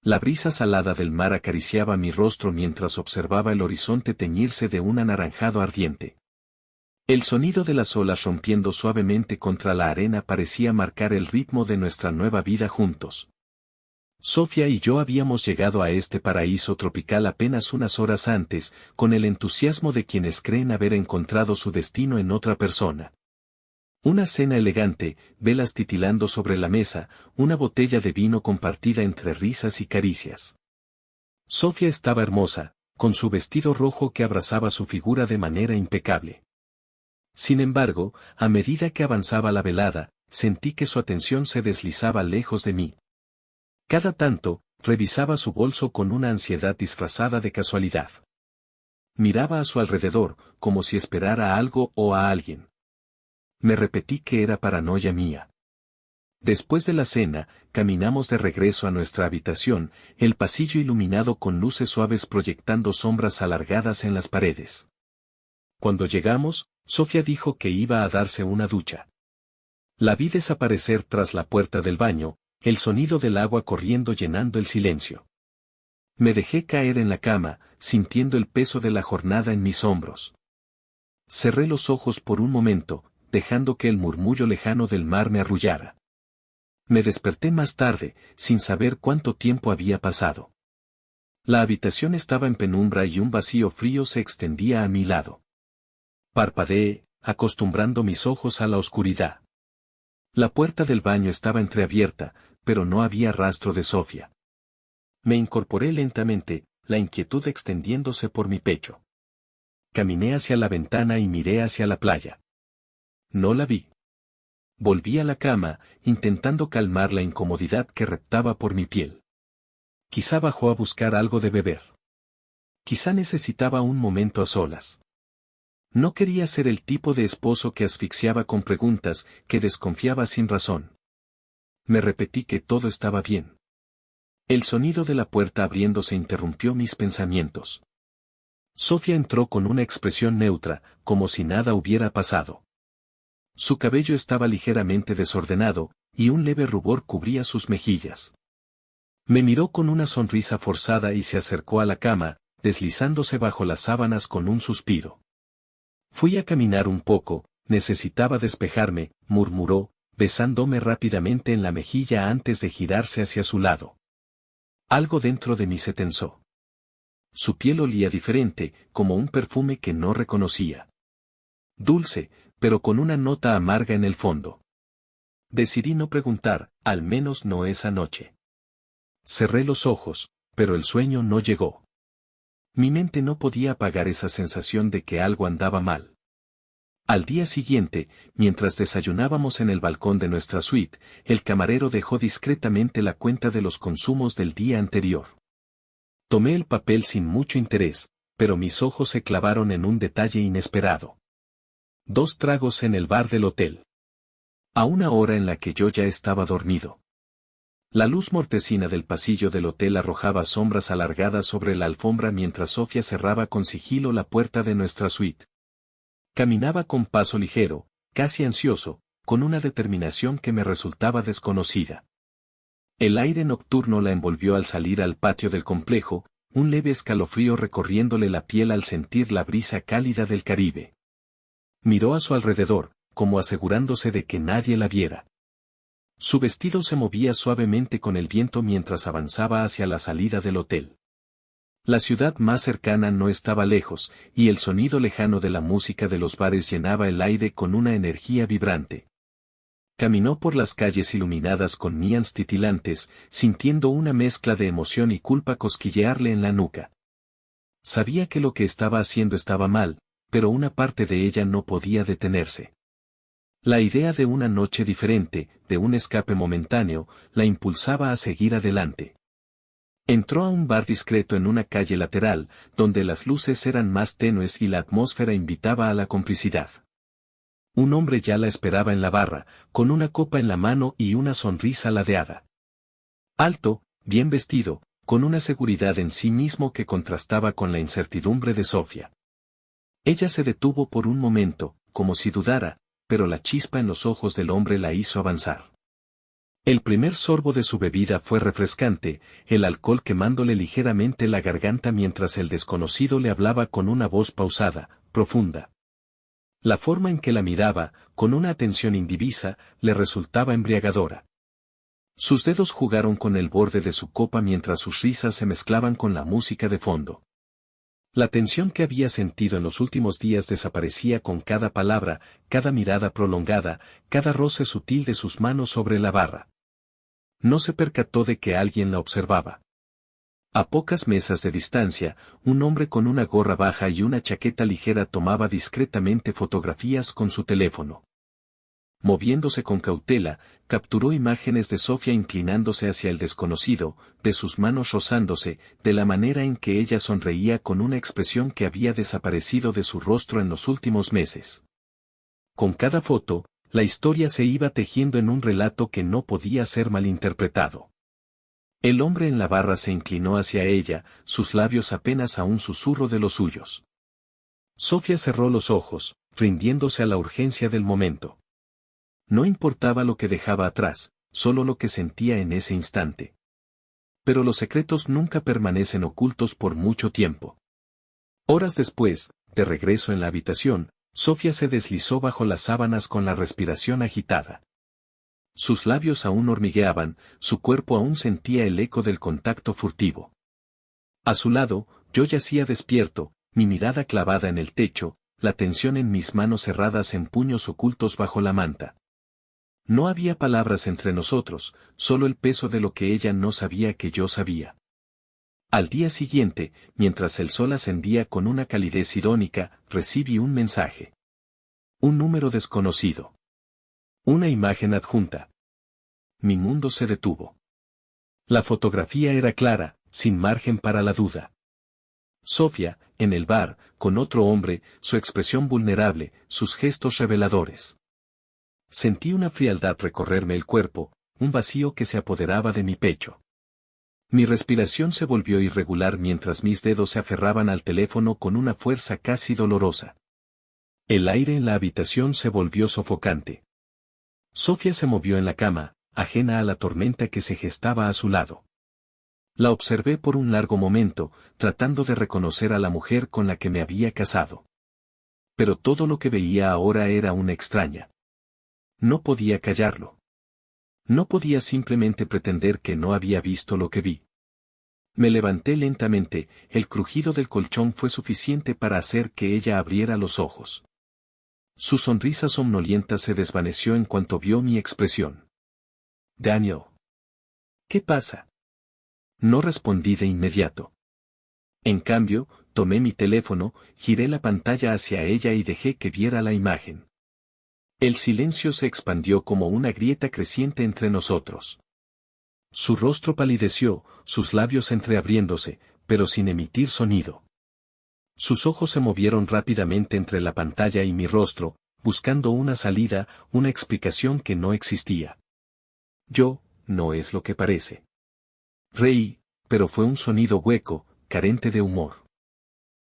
La brisa salada del mar acariciaba mi rostro mientras observaba el horizonte teñirse de un anaranjado ardiente. El sonido de las olas rompiendo suavemente contra la arena parecía marcar el ritmo de nuestra nueva vida juntos. Sofía y yo habíamos llegado a este paraíso tropical apenas unas horas antes, con el entusiasmo de quienes creen haber encontrado su destino en otra persona. Una cena elegante, velas titilando sobre la mesa, una botella de vino compartida entre risas y caricias. Sofía estaba hermosa, con su vestido rojo que abrazaba su figura de manera impecable. Sin embargo, a medida que avanzaba la velada, sentí que su atención se deslizaba lejos de mí. Cada tanto, revisaba su bolso con una ansiedad disfrazada de casualidad. Miraba a su alrededor, como si esperara a algo o a alguien. Me repetí que era paranoia mía. Después de la cena, caminamos de regreso a nuestra habitación, el pasillo iluminado con luces suaves proyectando sombras alargadas en las paredes. Cuando llegamos, Sofía dijo que iba a darse una ducha. La vi desaparecer tras la puerta del baño, el sonido del agua corriendo llenando el silencio. Me dejé caer en la cama, sintiendo el peso de la jornada en mis hombros. Cerré los ojos por un momento, dejando que el murmullo lejano del mar me arrullara. Me desperté más tarde, sin saber cuánto tiempo había pasado. La habitación estaba en penumbra y un vacío frío se extendía a mi lado. Parpadeé, acostumbrando mis ojos a la oscuridad. La puerta del baño estaba entreabierta, pero no había rastro de Sofía. Me incorporé lentamente, la inquietud extendiéndose por mi pecho. Caminé hacia la ventana y miré hacia la playa. No la vi. Volví a la cama, intentando calmar la incomodidad que reptaba por mi piel. Quizá bajó a buscar algo de beber. Quizá necesitaba un momento a solas. No quería ser el tipo de esposo que asfixiaba con preguntas, que desconfiaba sin razón. Me repetí que todo estaba bien. El sonido de la puerta abriéndose interrumpió mis pensamientos. Sofía entró con una expresión neutra, como si nada hubiera pasado. Su cabello estaba ligeramente desordenado, y un leve rubor cubría sus mejillas. Me miró con una sonrisa forzada y se acercó a la cama, deslizándose bajo las sábanas con un suspiro. Fui a caminar un poco, necesitaba despejarme, murmuró, besándome rápidamente en la mejilla antes de girarse hacia su lado. Algo dentro de mí se tensó. Su piel olía diferente, como un perfume que no reconocía. Dulce, pero con una nota amarga en el fondo. Decidí no preguntar, al menos no esa noche. Cerré los ojos, pero el sueño no llegó. Mi mente no podía apagar esa sensación de que algo andaba mal. Al día siguiente, mientras desayunábamos en el balcón de nuestra suite, el camarero dejó discretamente la cuenta de los consumos del día anterior. Tomé el papel sin mucho interés, pero mis ojos se clavaron en un detalle inesperado. 2 tragos en el bar del hotel. A una hora en la que yo ya estaba dormido. La luz mortecina del pasillo del hotel arrojaba sombras alargadas sobre la alfombra mientras Sofía cerraba con sigilo la puerta de nuestra suite. Caminaba con paso ligero, casi ansioso, con una determinación que me resultaba desconocida. El aire nocturno la envolvió al salir al patio del complejo, un leve escalofrío recorriéndole la piel al sentir la brisa cálida del Caribe. Miró a su alrededor, como asegurándose de que nadie la viera. Su vestido se movía suavemente con el viento mientras avanzaba hacia la salida del hotel. La ciudad más cercana no estaba lejos, y el sonido lejano de la música de los bares llenaba el aire con una energía vibrante. Caminó por las calles iluminadas con neones titilantes, sintiendo una mezcla de emoción y culpa cosquillearle en la nuca. Sabía que lo que estaba haciendo estaba mal, pero una parte de ella no podía detenerse. La idea de una noche diferente, de un escape momentáneo, la impulsaba a seguir adelante. Entró a un bar discreto en una calle lateral, donde las luces eran más tenues y la atmósfera invitaba a la complicidad. Un hombre ya la esperaba en la barra, con una copa en la mano y una sonrisa ladeada. Alto, bien vestido, con una seguridad en sí mismo que contrastaba con la incertidumbre de Sofía. Ella se detuvo por un momento, como si dudara, pero la chispa en los ojos del hombre la hizo avanzar. El primer sorbo de su bebida fue refrescante, el alcohol quemándole ligeramente la garganta mientras el desconocido le hablaba con una voz pausada, profunda. La forma en que la miraba, con una atención indivisa, le resultaba embriagadora. Sus dedos jugaron con el borde de su copa mientras sus risas se mezclaban con la música de fondo. La tensión que había sentido en los últimos días desaparecía con cada palabra, cada mirada prolongada, cada roce sutil de sus manos sobre la barra. No se percató de que alguien la observaba. A pocas mesas de distancia, un hombre con una gorra baja y una chaqueta ligera tomaba discretamente fotografías con su teléfono. Moviéndose con cautela, capturó imágenes de Sofía inclinándose hacia el desconocido, de sus manos rozándose, de la manera en que ella sonreía con una expresión que había desaparecido de su rostro en los últimos meses. Con cada foto, la historia se iba tejiendo en un relato que no podía ser malinterpretado. El hombre en la barra se inclinó hacia ella, sus labios apenas a un susurro de los suyos. Sofía cerró los ojos, rindiéndose a la urgencia del momento. No importaba lo que dejaba atrás, solo lo que sentía en ese instante. Pero los secretos nunca permanecen ocultos por mucho tiempo. Horas después, de regreso en la habitación, Sofía se deslizó bajo las sábanas con la respiración agitada. Sus labios aún hormigueaban, su cuerpo aún sentía el eco del contacto furtivo. A su lado, yo yacía despierto, mi mirada clavada en el techo, la tensión en mis manos cerradas en puños ocultos bajo la manta. No había palabras entre nosotros, solo el peso de lo que ella no sabía que yo sabía. Al día siguiente, mientras el sol ascendía con una calidez irónica, recibí un mensaje. Un número desconocido. Una imagen adjunta. Mi mundo se detuvo. La fotografía era clara, sin margen para la duda. Sofía, en el bar, con otro hombre, su expresión vulnerable, sus gestos reveladores. Sentí una frialdad recorrerme el cuerpo, un vacío que se apoderaba de mi pecho. Mi respiración se volvió irregular mientras mis dedos se aferraban al teléfono con una fuerza casi dolorosa. El aire en la habitación se volvió sofocante. Sofía se movió en la cama, ajena a la tormenta que se gestaba a su lado. La observé por un largo momento, tratando de reconocer a la mujer con la que me había casado. Pero todo lo que veía ahora era una extraña. No podía callarlo. No podía simplemente pretender que no había visto lo que vi. Me levanté lentamente, el crujido del colchón fue suficiente para hacer que ella abriera los ojos. Su sonrisa somnolienta se desvaneció en cuanto vio mi expresión. Daniel. ¿Qué pasa? No respondí de inmediato. En cambio, tomé mi teléfono, giré la pantalla hacia ella y dejé que viera la imagen. El silencio se expandió como una grieta creciente entre nosotros. Su rostro palideció, sus labios entreabriéndose, pero sin emitir sonido. Sus ojos se movieron rápidamente entre la pantalla y mi rostro, buscando una salida, una explicación que no existía. No es lo que parece. Reí, pero fue un sonido hueco, carente de humor.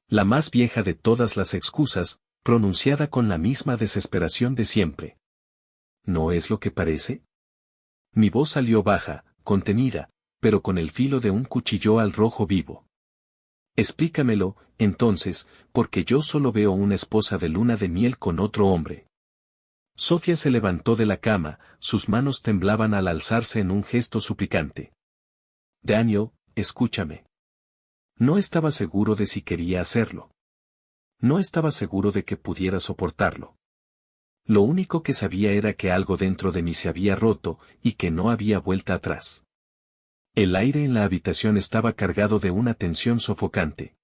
La más vieja de todas las excusas, pronunciada con la misma desesperación de siempre. ¿No es lo que parece? Mi voz salió baja, contenida, pero con el filo de un cuchillo al rojo vivo. Explícamelo, entonces, porque yo solo veo una esposa de luna de miel con otro hombre. Sofía se levantó de la cama, sus manos temblaban al alzarse en un gesto suplicante. Daniel, escúchame. No estaba seguro de si quería hacerlo. No estaba seguro de que pudiera soportarlo. Lo único que sabía era que algo dentro de mí se había roto, y que no había vuelta atrás. El aire en la habitación estaba cargado de una tensión sofocante.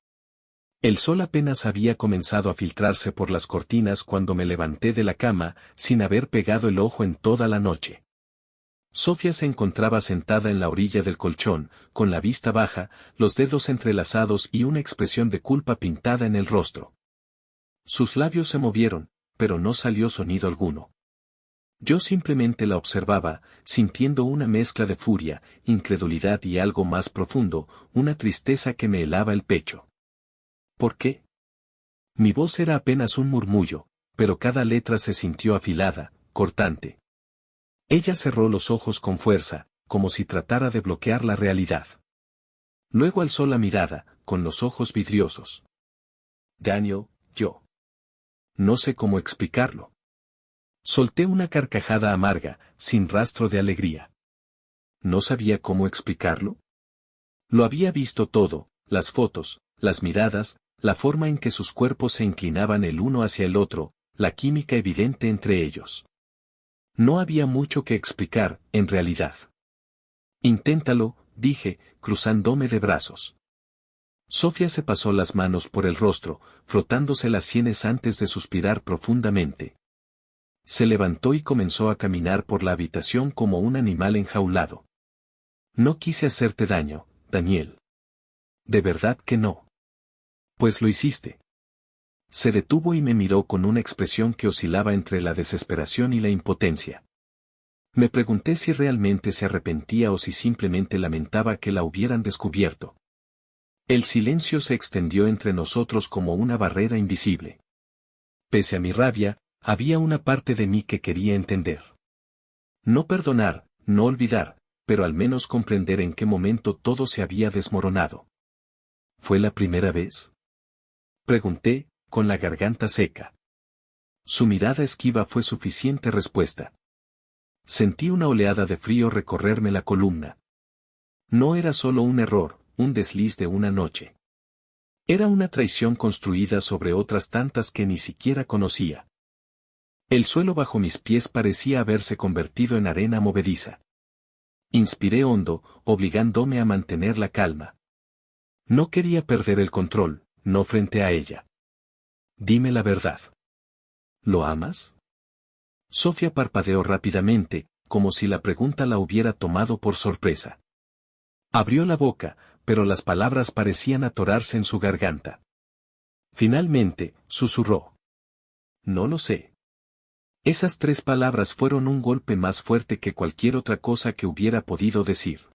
El sol apenas había comenzado a filtrarse por las cortinas cuando me levanté de la cama, sin haber pegado el ojo en toda la noche. Sofía se encontraba sentada en la orilla del colchón, con la vista baja, los dedos entrelazados y una expresión de culpa pintada en el rostro. Sus labios se movieron, pero no salió sonido alguno. Yo simplemente la observaba, sintiendo una mezcla de furia, incredulidad y algo más profundo, una tristeza que me helaba el pecho. ¿Por qué? Mi voz era apenas un murmullo, pero cada letra se sintió afilada, cortante. Ella cerró los ojos con fuerza, como si tratara de bloquear la realidad. Luego alzó la mirada, con los ojos vidriosos. Daniel, yo. No sé cómo explicarlo. Solté una carcajada amarga, sin rastro de alegría. ¿No sabía cómo explicarlo? Lo había visto todo, las fotos, las miradas, la forma en que sus cuerpos se inclinaban el uno hacia el otro, la química evidente entre ellos. No había mucho que explicar, en realidad. Inténtalo, dije, cruzándome de brazos. Sofía se pasó las manos por el rostro, frotándose las sienes antes de suspirar profundamente. Se levantó y comenzó a caminar por la habitación como un animal enjaulado. No quise hacerte daño, Daniel. De verdad que no. Pues lo hiciste. Se detuvo y me miró con una expresión que oscilaba entre la desesperación y la impotencia. Me pregunté si realmente se arrepentía o si simplemente lamentaba que la hubieran descubierto. El silencio se extendió entre nosotros como una barrera invisible. Pese a mi rabia, había una parte de mí que quería entender. No perdonar, no olvidar, pero al menos comprender en qué momento todo se había desmoronado. ¿Fue la primera vez? Pregunté, con la garganta seca. Su mirada esquiva fue suficiente respuesta. Sentí una oleada de frío recorrerme la columna. No era solo un error, un desliz de una noche. Era una traición construida sobre otras tantas que ni siquiera conocía. El suelo bajo mis pies parecía haberse convertido en arena movediza. Inspiré hondo, obligándome a mantener la calma. No quería perder el control, no frente a ella. Dime la verdad. ¿Lo amas? Sofía parpadeó rápidamente, como si la pregunta la hubiera tomado por sorpresa. Abrió la boca, pero las palabras parecían atorarse en su garganta. Finalmente, susurró. No lo sé. Esas 3 palabras fueron un golpe más fuerte que cualquier otra cosa que hubiera podido decir.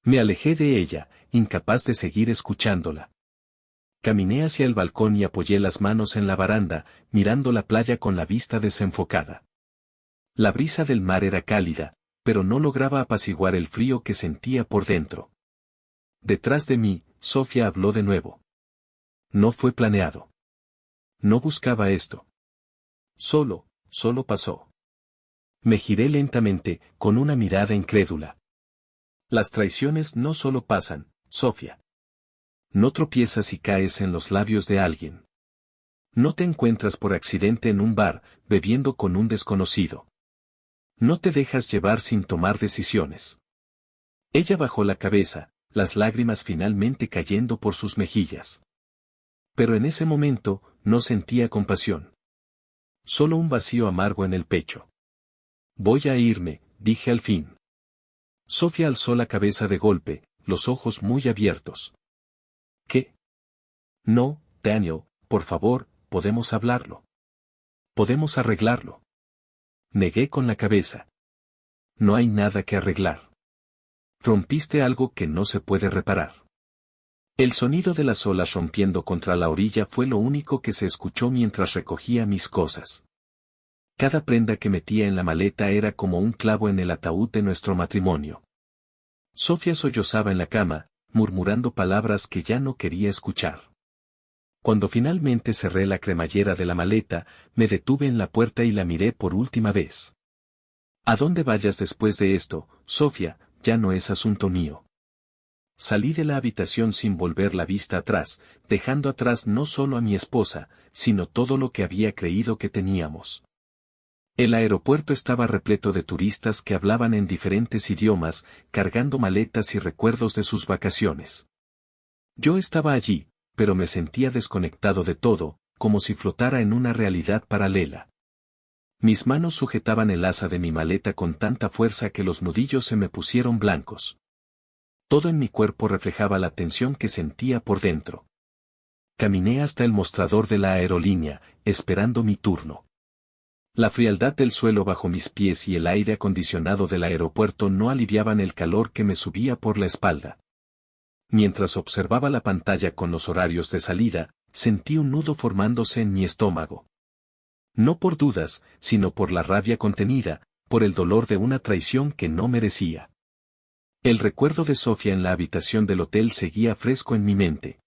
Me alejé de ella, incapaz de seguir escuchándola. Caminé hacia el balcón y apoyé las manos en la baranda, mirando la playa con la vista desenfocada. La brisa del mar era cálida, pero no lograba apaciguar el frío que sentía por dentro. Detrás de mí, Sofía habló de nuevo. No fue planeado. No buscaba esto. Solo pasó. Me giré lentamente, con una mirada incrédula. Las traiciones no solo pasan, Sofía. No tropiezas y caes en los labios de alguien. No te encuentras por accidente en un bar, bebiendo con un desconocido. No te dejas llevar sin tomar decisiones. Ella bajó la cabeza, las lágrimas finalmente cayendo por sus mejillas. Pero en ese momento, no sentía compasión. Solo un vacío amargo en el pecho. Voy a irme, dije al fin. Sofía alzó la cabeza de golpe, los ojos muy abiertos. ¿Qué? No, Daniel, por favor, podemos hablarlo. Podemos arreglarlo. Negué con la cabeza. No hay nada que arreglar. Rompiste algo que no se puede reparar. El sonido de las olas rompiendo contra la orilla fue lo único que se escuchó mientras recogía mis cosas. Cada prenda que metía en la maleta era como un clavo en el ataúd de nuestro matrimonio. Sofía sollozaba en la cama, murmurando palabras que ya no quería escuchar. Cuando finalmente cerré la cremallera de la maleta, me detuve en la puerta y la miré por última vez. A dónde vayas después de esto, Sofía, ya no es asunto mío. Salí de la habitación sin volver la vista atrás, dejando atrás no solo a mi esposa, sino todo lo que había creído que teníamos. El aeropuerto estaba repleto de turistas que hablaban en diferentes idiomas, cargando maletas y recuerdos de sus vacaciones. Yo estaba allí, pero me sentía desconectado de todo, como si flotara en una realidad paralela. Mis manos sujetaban el asa de mi maleta con tanta fuerza que los nudillos se me pusieron blancos. Todo en mi cuerpo reflejaba la tensión que sentía por dentro. Caminé hasta el mostrador de la aerolínea, esperando mi turno. La frialdad del suelo bajo mis pies y el aire acondicionado del aeropuerto no aliviaban el calor que me subía por la espalda. Mientras observaba la pantalla con los horarios de salida, sentí un nudo formándose en mi estómago. No por dudas, sino por la rabia contenida, por el dolor de una traición que no merecía. El recuerdo de Sofía en la habitación del hotel seguía fresco en mi mente.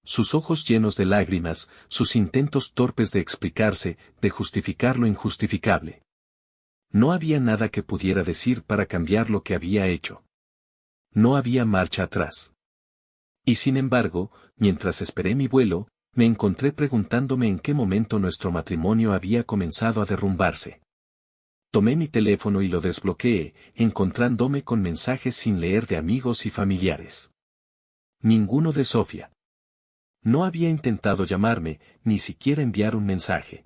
Sus ojos llenos de lágrimas, sus intentos torpes de explicarse, de justificar lo injustificable. No había nada que pudiera decir para cambiar lo que había hecho. No había marcha atrás. Y sin embargo, mientras esperé mi vuelo, me encontré preguntándome en qué momento nuestro matrimonio había comenzado a derrumbarse. Tomé mi teléfono y lo desbloqueé, encontrándome con mensajes sin leer de amigos y familiares. Ninguno de Sofía. No había intentado llamarme, ni siquiera enviar un mensaje.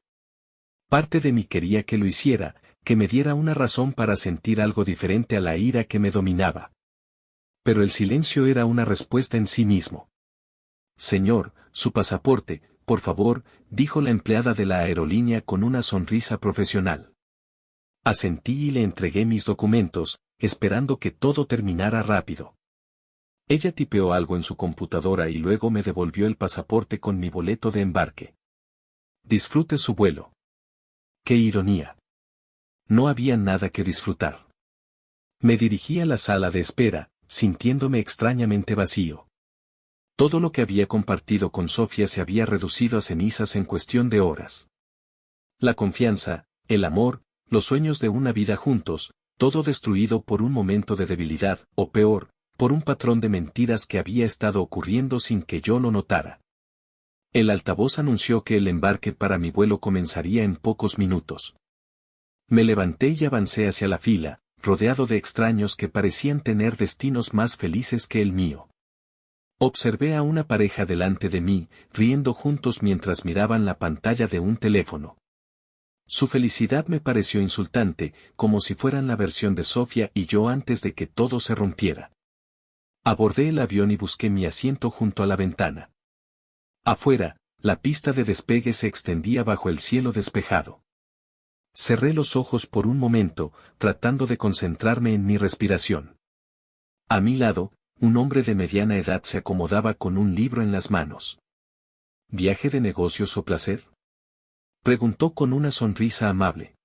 Parte de mí quería que lo hiciera, que me diera una razón para sentir algo diferente a la ira que me dominaba. Pero el silencio era una respuesta en sí mismo. Señor, su pasaporte, por favor, dijo la empleada de la aerolínea con una sonrisa profesional. Asentí y le entregué mis documentos, esperando que todo terminara rápido. Ella tipeó algo en su computadora y luego me devolvió el pasaporte con mi boleto de embarque. Disfrute su vuelo. ¡Qué ironía! No había nada que disfrutar. Me dirigí a la sala de espera, sintiéndome extrañamente vacío. Todo lo que había compartido con Sofía se había reducido a cenizas en cuestión de horas. La confianza, el amor, los sueños de una vida juntos, todo destruido por un momento de debilidad, o peor, por un patrón de mentiras que había estado ocurriendo sin que yo lo notara. El altavoz anunció que el embarque para mi vuelo comenzaría en pocos minutos. Me levanté y avancé hacia la fila, rodeado de extraños que parecían tener destinos más felices que el mío. Observé a una pareja delante de mí, riendo juntos mientras miraban la pantalla de un teléfono. Su felicidad me pareció insultante, como si fueran la versión de Sofía y yo antes de que todo se rompiera. Abordé el avión y busqué mi asiento junto a la ventana. Afuera, la pista de despegue se extendía bajo el cielo despejado. Cerré los ojos por un momento, tratando de concentrarme en mi respiración. A mi lado, un hombre de mediana edad se acomodaba con un libro en las manos. ¿Viaje de negocios o placer?, preguntó con una sonrisa amable.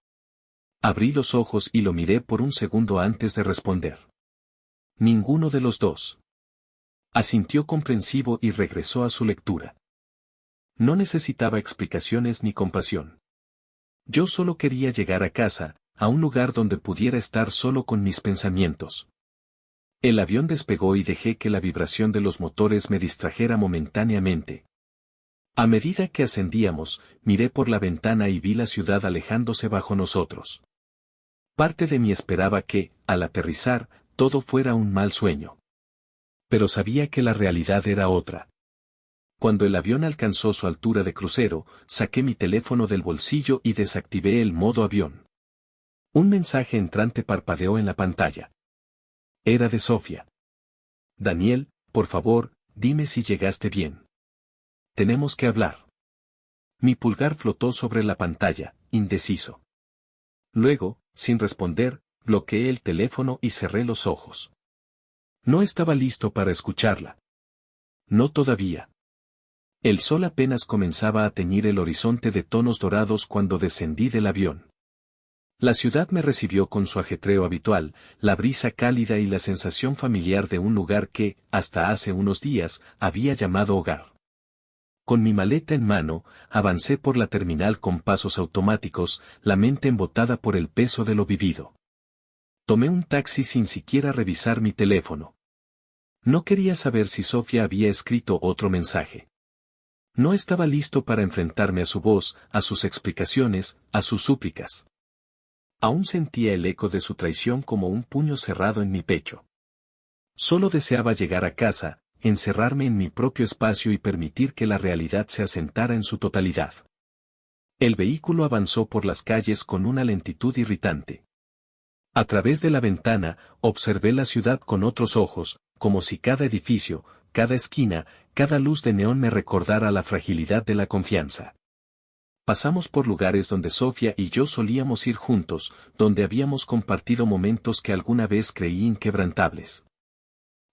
Abrí los ojos y lo miré por un segundo antes de responder. Ninguno de los dos. Asintió comprensivo y regresó a su lectura. No necesitaba explicaciones ni compasión. Yo solo quería llegar a casa, a un lugar donde pudiera estar solo con mis pensamientos. El avión despegó y dejé que la vibración de los motores me distrajera momentáneamente. A medida que ascendíamos, miré por la ventana y vi la ciudad alejándose bajo nosotros. Parte de mí esperaba que, al aterrizar, todo fuera un mal sueño. Pero sabía que la realidad era otra. Cuando el avión alcanzó su altura de crucero, saqué mi teléfono del bolsillo y desactivé el modo avión. Un mensaje entrante parpadeó en la pantalla. Era de Sofía. Daniel, por favor, dime si llegaste bien. Tenemos que hablar. Mi pulgar flotó sobre la pantalla, indeciso. Luego, sin responder, bloqueé el teléfono y cerré los ojos. No estaba listo para escucharla. No todavía. El sol apenas comenzaba a teñir el horizonte de tonos dorados cuando descendí del avión. La ciudad me recibió con su ajetreo habitual, la brisa cálida y la sensación familiar de un lugar que, hasta hace unos días, había llamado hogar. Con mi maleta en mano, avancé por la terminal con pasos automáticos, la mente embotada por el peso de lo vivido. Tomé un taxi sin siquiera revisar mi teléfono. No quería saber si Sofía había escrito otro mensaje. No estaba listo para enfrentarme a su voz, a sus explicaciones, a sus súplicas. Aún sentía el eco de su traición como un puño cerrado en mi pecho. Solo deseaba llegar a casa, encerrarme en mi propio espacio y permitir que la realidad se asentara en su totalidad. El vehículo avanzó por las calles con una lentitud irritante. A través de la ventana, observé la ciudad con otros ojos, como si cada edificio, cada esquina, cada luz de neón me recordara la fragilidad de la confianza. Pasamos por lugares donde Sofía y yo solíamos ir juntos, donde habíamos compartido momentos que alguna vez creí inquebrantables.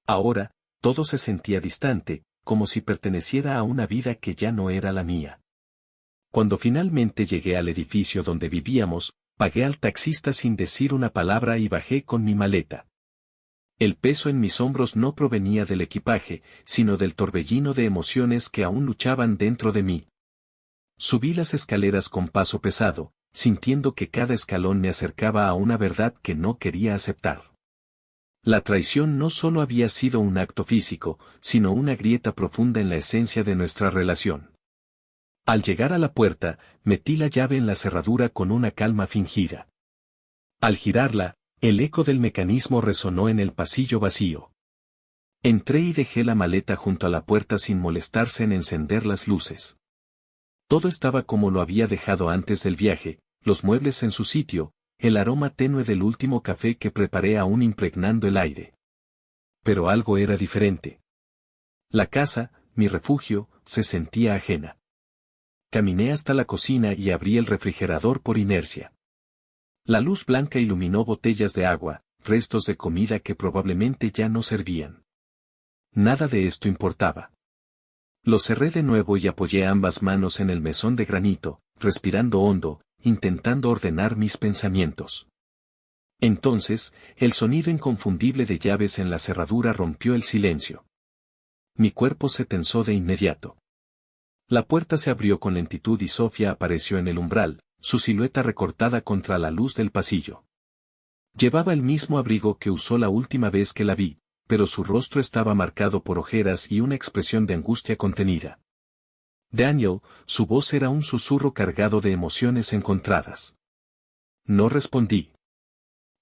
Ahora, todo se sentía distante, como si perteneciera a una vida que ya no era la mía. Cuando finalmente llegué al edificio donde vivíamos, Pagué al taxista sin decir una palabra y bajé con mi maleta. El peso en mis hombros no provenía del equipaje, sino del torbellino de emociones que aún luchaban dentro de mí. Subí las escaleras con paso pesado, sintiendo que cada escalón me acercaba a una verdad que no quería aceptar. La traición no solo había sido un acto físico, sino una grieta profunda en la esencia de nuestra relación. Al llegar a la puerta, metí la llave en la cerradura con una calma fingida. Al girarla, el eco del mecanismo resonó en el pasillo vacío. Entré y dejé la maleta junto a la puerta sin molestarse en encender las luces. Todo estaba como lo había dejado antes del viaje, los muebles en su sitio, el aroma tenue del último café que preparé aún impregnando el aire. Pero algo era diferente. La casa, mi refugio, se sentía ajena. Caminé hasta la cocina y abrí el refrigerador por inercia. La luz blanca iluminó botellas de agua, restos de comida que probablemente ya no servían. Nada de esto importaba. Lo cerré de nuevo y apoyé ambas manos en el mesón de granito, respirando hondo, intentando ordenar mis pensamientos. Entonces, el sonido inconfundible de llaves en la cerradura rompió el silencio. Mi cuerpo se tensó de inmediato. La puerta se abrió con lentitud y Sofía apareció en el umbral, su silueta recortada contra la luz del pasillo. Llevaba el mismo abrigo que usó la última vez que la vi, pero su rostro estaba marcado por ojeras y una expresión de angustia contenida. Daniel, su voz era un susurro cargado de emociones encontradas. No respondí.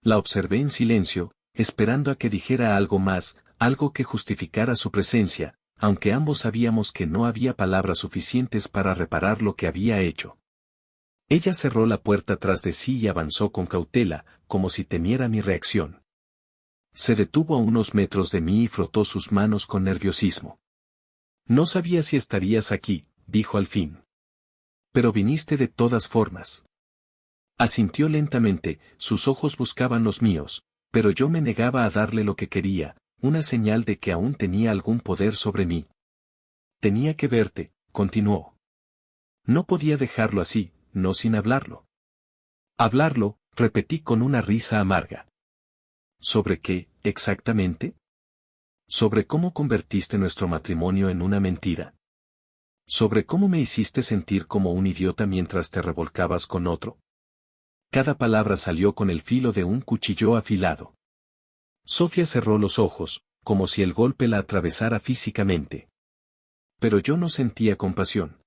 La observé en silencio, esperando a que dijera algo más, algo que justificara su presencia, aunque ambos sabíamos que no había palabras suficientes para reparar lo que había hecho. Ella cerró la puerta tras de sí y avanzó con cautela, como si temiera mi reacción. Se detuvo a unos metros de mí y frotó sus manos con nerviosismo. No sabía si estarías aquí, dijo al fin. Pero viniste de todas formas. Asintió lentamente, sus ojos buscaban los míos, pero yo me negaba a darle lo que quería, una señal de que aún tenía algún poder sobre mí. Tenía que verte, continuó. No podía dejarlo así, no sin hablarlo. Hablarlo, repetí con una risa amarga. ¿Sobre qué, exactamente? ¿Sobre cómo convertiste nuestro matrimonio en una mentira? ¿Sobre cómo me hiciste sentir como un idiota mientras te revolcabas con otro? Cada palabra salió con el filo de un cuchillo afilado. Sofía cerró los ojos, como si el golpe la atravesara físicamente. Pero yo no sentía compasión.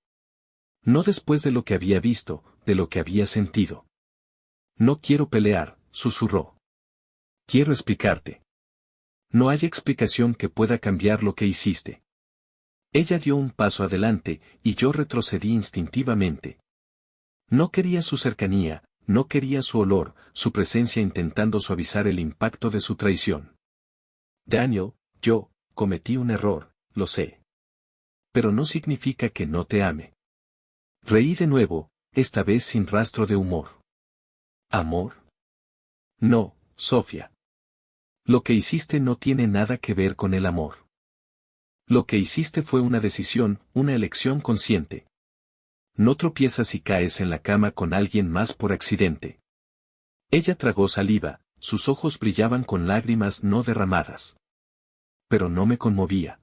No después de lo que había visto, de lo que había sentido. No quiero pelear, susurró. Quiero explicarte. No hay explicación que pueda cambiar lo que hiciste. Ella dio un paso adelante, y yo retrocedí instintivamente. No quería su cercanía, no quería su olor, su presencia intentando suavizar el impacto de su traición. Daniel, yo, cometí un error, lo sé. Pero no significa que no te ame. Reí de nuevo, esta vez sin rastro de humor. ¿Amor? No, Sofía. Lo que hiciste no tiene nada que ver con el amor. Lo que hiciste fue una decisión, una elección consciente. No tropiezas y caes en la cama con alguien más por accidente. Ella tragó saliva, sus ojos brillaban con lágrimas no derramadas. Pero no me conmovía.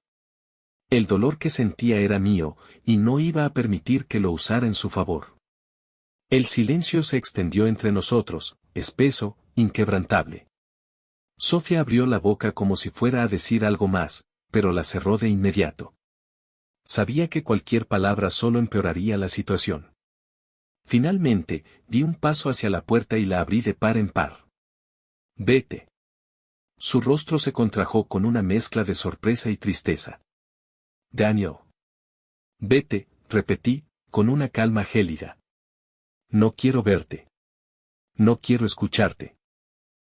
El dolor que sentía era mío, y no iba a permitir que lo usara en su favor. El silencio se extendió entre nosotros, espeso, inquebrantable. Sofía abrió la boca como si fuera a decir algo más, pero la cerró de inmediato. Sabía que cualquier palabra solo empeoraría la situación. Finalmente, di un paso hacia la puerta y la abrí de par en par. Vete. Su rostro se contrajo con una mezcla de sorpresa y tristeza. Daniel. Vete, repetí, con una calma gélida. No quiero verte. No quiero escucharte.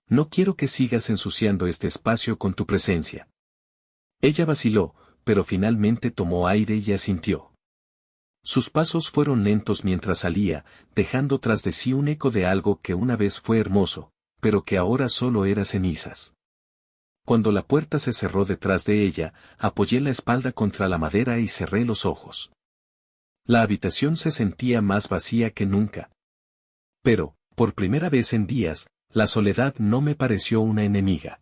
No quiero que sigas ensuciando este espacio con tu presencia. Ella vaciló, pero finalmente tomó aire y asintió. Sus pasos fueron lentos mientras salía, dejando tras de sí un eco de algo que una vez fue hermoso, pero que ahora solo era cenizas. Cuando la puerta se cerró detrás de ella, apoyé la espalda contra la madera y cerré los ojos. La habitación se sentía más vacía que nunca. Pero, Por primera vez en días, la soledad no me pareció una enemiga.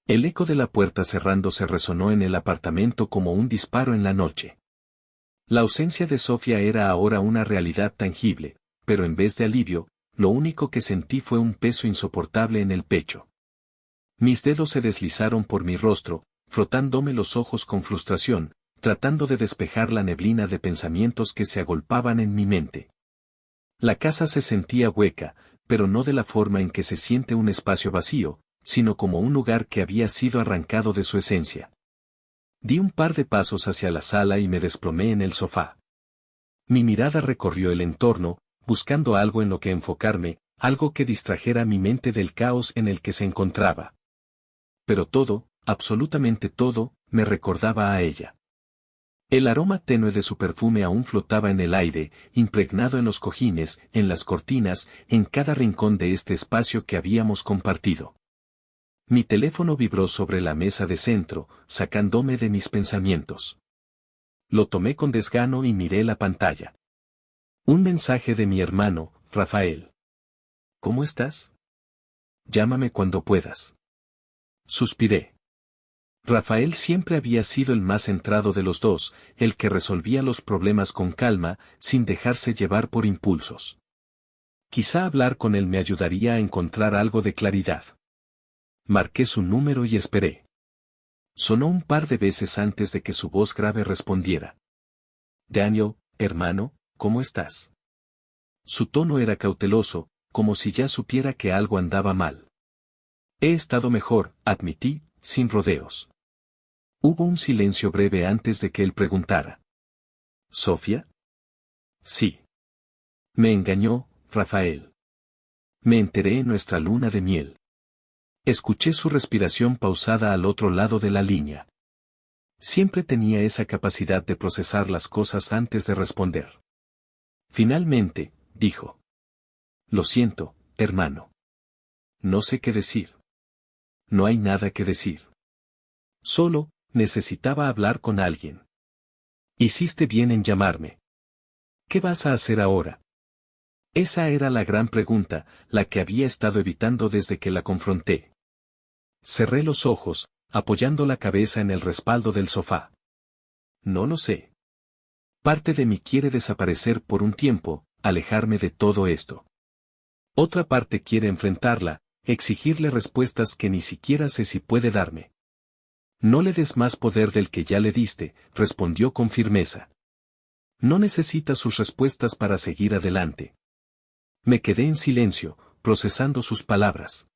El eco de la puerta cerrándose resonó en el apartamento como un disparo en la noche. La ausencia de Sofía era ahora una realidad tangible, pero en vez de alivio, lo único que sentí fue un peso insoportable en el pecho. Mis dedos se deslizaron por mi rostro, frotándome los ojos con frustración, tratando de despejar la neblina de pensamientos que se agolpaban en mi mente. La casa se sentía hueca, pero no de la forma en que se siente un espacio vacío, sino como un lugar que había sido arrancado de su esencia. Di un par de pasos hacia la sala y me desplomé en el sofá. Mi mirada recorrió el entorno, buscando algo en lo que enfocarme, algo que distrajera mi mente del caos en el que se encontraba. Pero todo, absolutamente todo, me recordaba a ella. El aroma tenue de su perfume aún flotaba en el aire, impregnado en los cojines, en las cortinas, en cada rincón de este espacio que habíamos compartido. Mi teléfono vibró sobre la mesa de centro, sacándome de mis pensamientos. Lo tomé con desgano y miré la pantalla. Un mensaje de mi hermano, Rafael. ¿Cómo estás? Llámame cuando puedas. Suspiré. Rafael siempre había sido el más centrado de los dos, el que resolvía los problemas con calma, sin dejarse llevar por impulsos. Quizá hablar con él me ayudaría a encontrar algo de claridad. Marqué su número y esperé. Sonó un par de veces antes de que su voz grave respondiera. Daniel, hermano, ¿cómo estás? Su tono era cauteloso, como si ya supiera que algo andaba mal. He estado mejor, admití, sin rodeos. Hubo un silencio breve antes de que él preguntara. ¿Sofía? Sí. Me engañó, Rafael. Me enteré en nuestra luna de miel. Escuché su respiración pausada al otro lado de la línea. Siempre tenía esa capacidad de procesar las cosas antes de responder. Finalmente, dijo. Lo siento, hermano. No sé qué decir. No hay nada que decir. Solo, necesitaba hablar con alguien. Hiciste bien en llamarme. ¿Qué vas a hacer ahora? Esa era la gran pregunta, la que había estado evitando desde que la confronté. Cerré los ojos, apoyando la cabeza en el respaldo del sofá. No lo sé. Parte de mí quiere desaparecer por un tiempo, alejarme de todo esto. Otra parte quiere enfrentarla, exigirle respuestas que ni siquiera sé si puede darme. No le des más poder del que ya le diste, respondió con firmeza. No necesita sus respuestas para seguir adelante. Me quedé en silencio, procesando sus palabras.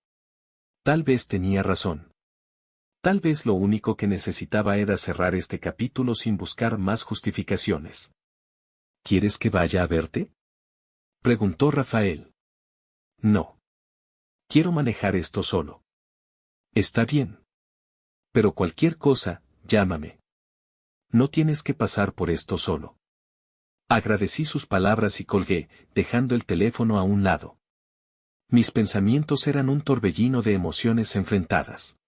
Tal vez tenía razón. Tal vez lo único que necesitaba era cerrar este capítulo sin buscar más justificaciones. ¿Quieres que vaya a verte? Preguntó Rafael. No. Quiero manejar esto solo. Está bien. Pero cualquier cosa, llámame. No tienes que pasar por esto solo. Agradecí sus palabras y colgué, dejando el teléfono a un lado. Mis pensamientos eran un torbellino de emociones enfrentadas.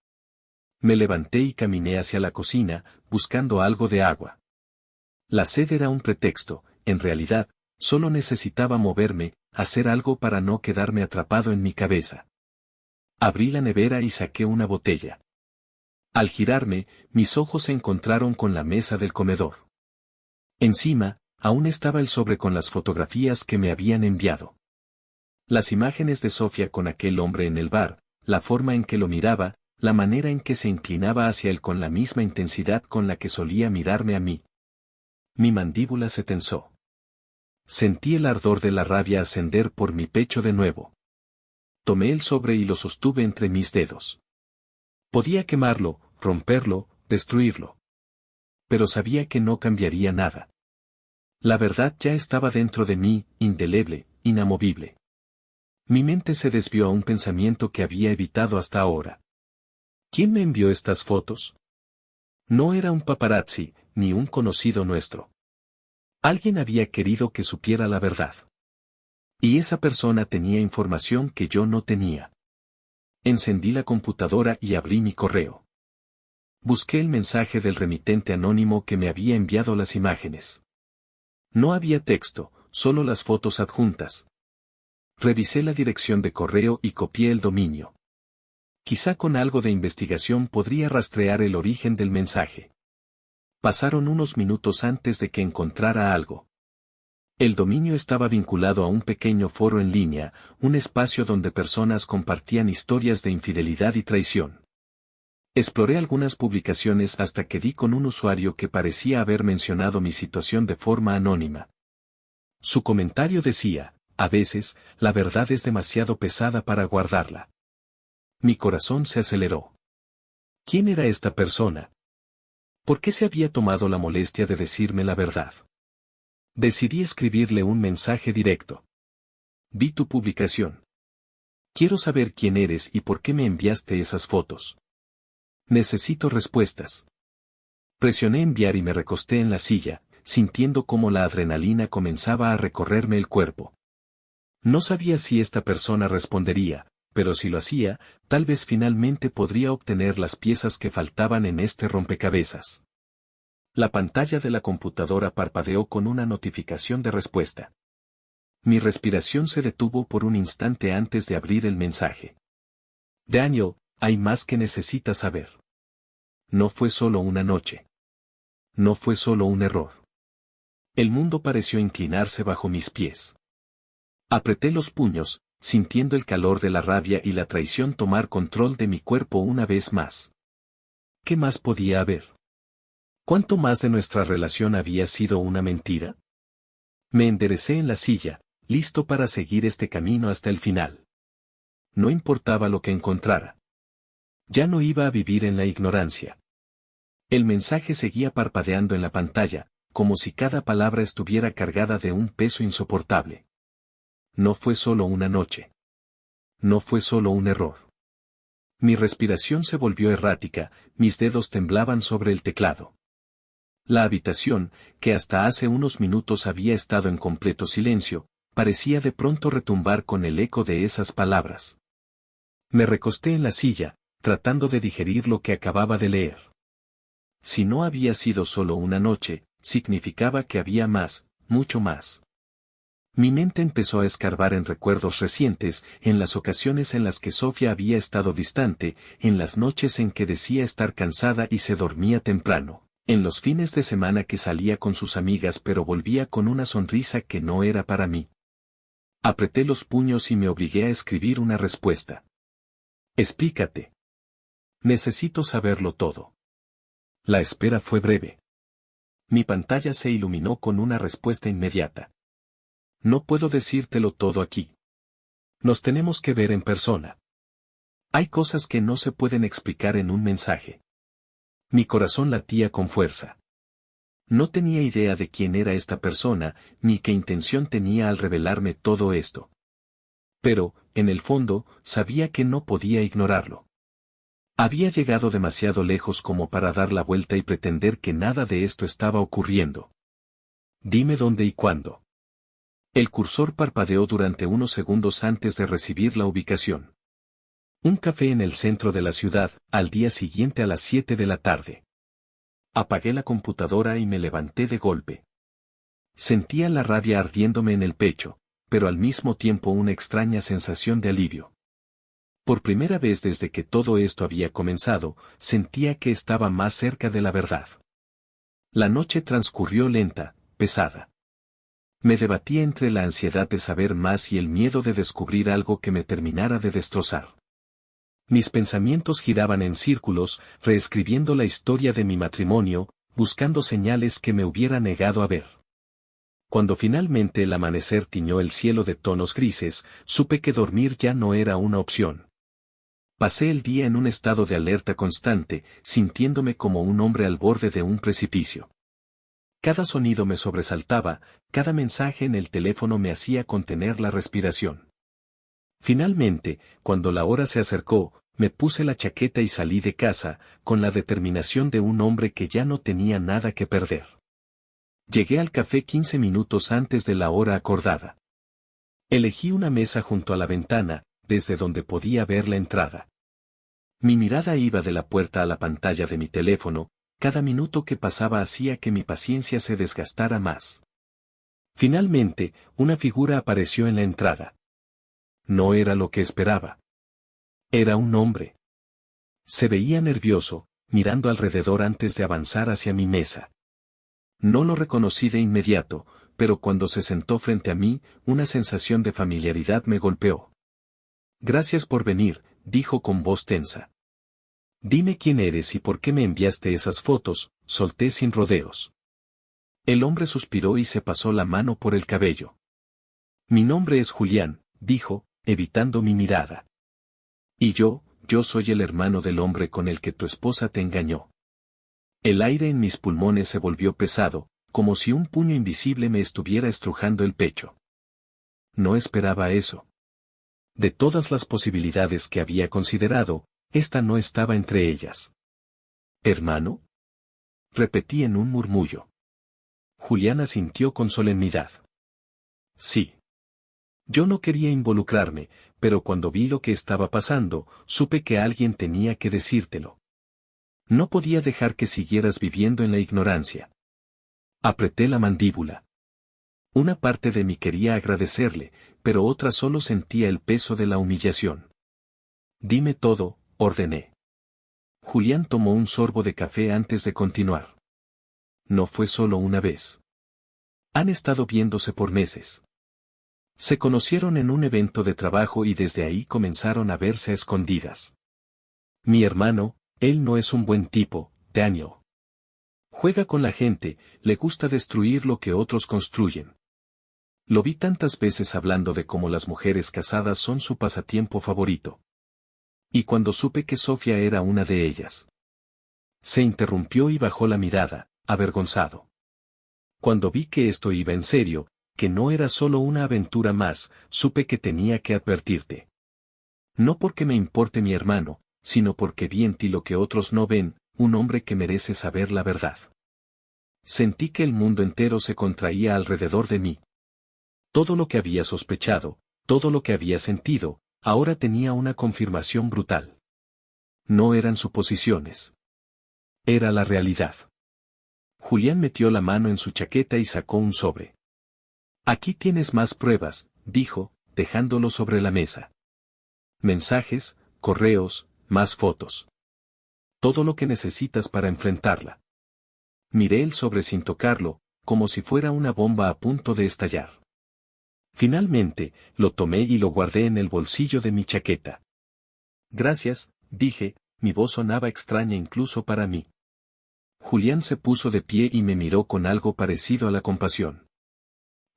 Me levanté y caminé hacia la cocina, buscando algo de agua. La sed era un pretexto, en realidad, solo necesitaba moverme, hacer algo para no quedarme atrapado en mi cabeza. Abrí la nevera y saqué una botella. Al girarme, mis ojos se encontraron con la mesa del comedor. Encima, aún estaba el sobre con las fotografías que me habían enviado. Las imágenes de Sofía con aquel hombre en el bar, la forma en que lo miraba, la manera en que se inclinaba hacia él con la misma intensidad con la que solía mirarme a mí. Mi mandíbula se tensó. Sentí el ardor de la rabia ascender por mi pecho de nuevo. Tomé el sobre y lo sostuve entre mis dedos. Podía quemarlo, romperlo, destruirlo. Pero sabía que no cambiaría nada. La verdad ya estaba dentro de mí, indeleble, inamovible. Mi mente se desvió a un pensamiento que había evitado hasta ahora. ¿Quién me envió estas fotos? No era un paparazzi, ni un conocido nuestro. Alguien había querido que supiera la verdad. Y esa persona tenía información que yo no tenía. Encendí la computadora y abrí mi correo. Busqué el mensaje del remitente anónimo que me había enviado las imágenes. No había texto, solo las fotos adjuntas. Revisé la dirección de correo y copié el dominio. Quizá con algo de investigación podría rastrear el origen del mensaje. Pasaron unos minutos antes de que encontrara algo. El dominio estaba vinculado a un pequeño foro en línea, un espacio donde personas compartían historias de infidelidad y traición. Exploré algunas publicaciones hasta que di con un usuario que parecía haber mencionado mi situación de forma anónima. Su comentario decía: a veces, la verdad es demasiado pesada para guardarla. Mi corazón se aceleró. ¿Quién era esta persona? ¿Por qué se había tomado la molestia de decirme la verdad? Decidí escribirle un mensaje directo. Vi tu publicación. Quiero saber quién eres y por qué me enviaste esas fotos. Necesito respuestas. Presioné enviar y me recosté en la silla, sintiendo cómo la adrenalina comenzaba a recorrerme el cuerpo. No sabía si esta persona respondería, pero si lo hacía, tal vez finalmente podría obtener las piezas que faltaban en este rompecabezas. La pantalla de la computadora parpadeó con una notificación de respuesta. Mi respiración se detuvo por un instante antes de abrir el mensaje. Daniel, hay más que necesitas saber. No fue solo una noche. No fue solo un error. El mundo pareció inclinarse bajo mis pies. Apreté los puños, sintiendo el calor de la rabia y la traición tomar control de mi cuerpo una vez más. ¿Qué más podía haber? ¿Cuánto más de nuestra relación había sido una mentira? Me enderecé en la silla, listo para seguir este camino hasta el final. No importaba lo que encontrara. Ya no iba a vivir en la ignorancia. El mensaje seguía parpadeando en la pantalla, como si cada palabra estuviera cargada de un peso insoportable. No fue solo una noche. No fue solo un error. Mi respiración se volvió errática, mis dedos temblaban sobre el teclado. La habitación, que hasta hace unos minutos había estado en completo silencio, parecía de pronto retumbar con el eco de esas palabras. Me recosté en la silla, tratando de digerir lo que acababa de leer. Si no había sido solo una noche, significaba que había más, mucho más. Mi mente empezó a escarbar en recuerdos recientes, en las ocasiones en las que Sofía había estado distante, en las noches en que decía estar cansada y se dormía temprano, en los fines de semana que salía con sus amigas pero volvía con una sonrisa que no era para mí. Apreté los puños y me obligué a escribir una respuesta. Explícate. Necesito saberlo todo. La espera fue breve. Mi pantalla se iluminó con una respuesta inmediata. No puedo decírtelo todo aquí. Nos tenemos que ver en persona. Hay cosas que no se pueden explicar en un mensaje. Mi corazón latía con fuerza. No tenía idea de quién era esta persona, ni qué intención tenía al revelarme todo esto. Pero, en el fondo, sabía que no podía ignorarlo. Había llegado demasiado lejos como para dar la vuelta y pretender que nada de esto estaba ocurriendo. Dime dónde y cuándo. El cursor parpadeó durante unos segundos antes de recibir la ubicación. Un café en el centro de la ciudad, al día siguiente a las 7 de la tarde. Apagué la computadora y me levanté de golpe. Sentía la rabia ardiéndome en el pecho, pero al mismo tiempo una extraña sensación de alivio. Por primera vez desde que todo esto había comenzado, sentía que estaba más cerca de la verdad. La noche transcurrió lenta, pesada. Me debatía entre la ansiedad de saber más y el miedo de descubrir algo que me terminara de destrozar. Mis pensamientos giraban en círculos, reescribiendo la historia de mi matrimonio, buscando señales que me hubiera negado a ver. Cuando finalmente el amanecer tiñó el cielo de tonos grises, supe que dormir ya no era una opción. Pasé el día en un estado de alerta constante, sintiéndome como un hombre al borde de un precipicio. Cada sonido me sobresaltaba, cada mensaje en el teléfono me hacía contener la respiración. Finalmente, cuando la hora se acercó, me puse la chaqueta y salí de casa, con la determinación de un hombre que ya no tenía nada que perder. Llegué al café 15 minutos antes de la hora acordada. Elegí una mesa junto a la ventana, desde donde podía ver la entrada. Mi mirada iba de la puerta a la pantalla de mi teléfono, cada minuto que pasaba hacía que mi paciencia se desgastara más. Finalmente, una figura apareció en la entrada. No era lo que esperaba. Era un hombre. Se veía nervioso, mirando alrededor antes de avanzar hacia mi mesa. No lo reconocí de inmediato, pero cuando se sentó frente a mí, una sensación de familiaridad me golpeó. Gracias por venir, dijo con voz tensa. Dime quién eres y por qué me enviaste esas fotos, solté sin rodeos. El hombre suspiró y se pasó la mano por el cabello. Mi nombre es Julián, dijo, evitando mi mirada. Y yo soy el hermano del hombre con el que tu esposa te engañó. El aire en mis pulmones se volvió pesado, como si un puño invisible me estuviera estrujando el pecho. No esperaba eso. De todas las posibilidades que había considerado, esta no estaba entre ellas. ¿Hermano? Repetí en un murmullo. Julián asintió con solemnidad. Sí. Yo no quería involucrarme, pero cuando vi lo que estaba pasando, supe que alguien tenía que decírtelo. No podía dejar que siguieras viviendo en la ignorancia. Apreté la mandíbula. Una parte de mí quería agradecerle, pero otra solo sentía el peso de la humillación. Dime todo, ordené. Julián tomó un sorbo de café antes de continuar. No fue solo una vez. Han estado viéndose por meses. Se conocieron en un evento de trabajo y desde ahí comenzaron a verse a escondidas. Mi hermano, él no es un buen tipo, Daniel. Juega con la gente, le gusta destruir lo que otros construyen. Lo vi tantas veces hablando de cómo las mujeres casadas son su pasatiempo favorito. Y cuando supe que Sofía era una de ellas. Se interrumpió y bajó la mirada, avergonzado. Cuando vi que esto iba en serio, que no era solo una aventura más, supe que tenía que advertirte. No porque me importe mi hermano, sino porque vi en ti lo que otros no ven, un hombre que merece saber la verdad. Sentí que el mundo entero se contraía alrededor de mí. Todo lo que había sospechado, todo lo que había sentido, ahora tenía una confirmación brutal. No eran suposiciones. Era la realidad. Julián metió la mano en su chaqueta y sacó un sobre. Aquí tienes más pruebas, dijo, dejándolo sobre la mesa. Mensajes, correos, más fotos. Todo lo que necesitas para enfrentarla. Miré el sobre sin tocarlo, como si fuera una bomba a punto de estallar. Finalmente, lo tomé y lo guardé en el bolsillo de mi chaqueta. Gracias, dije, mi voz sonaba extraña incluso para mí. Julián se puso de pie y me miró con algo parecido a la compasión.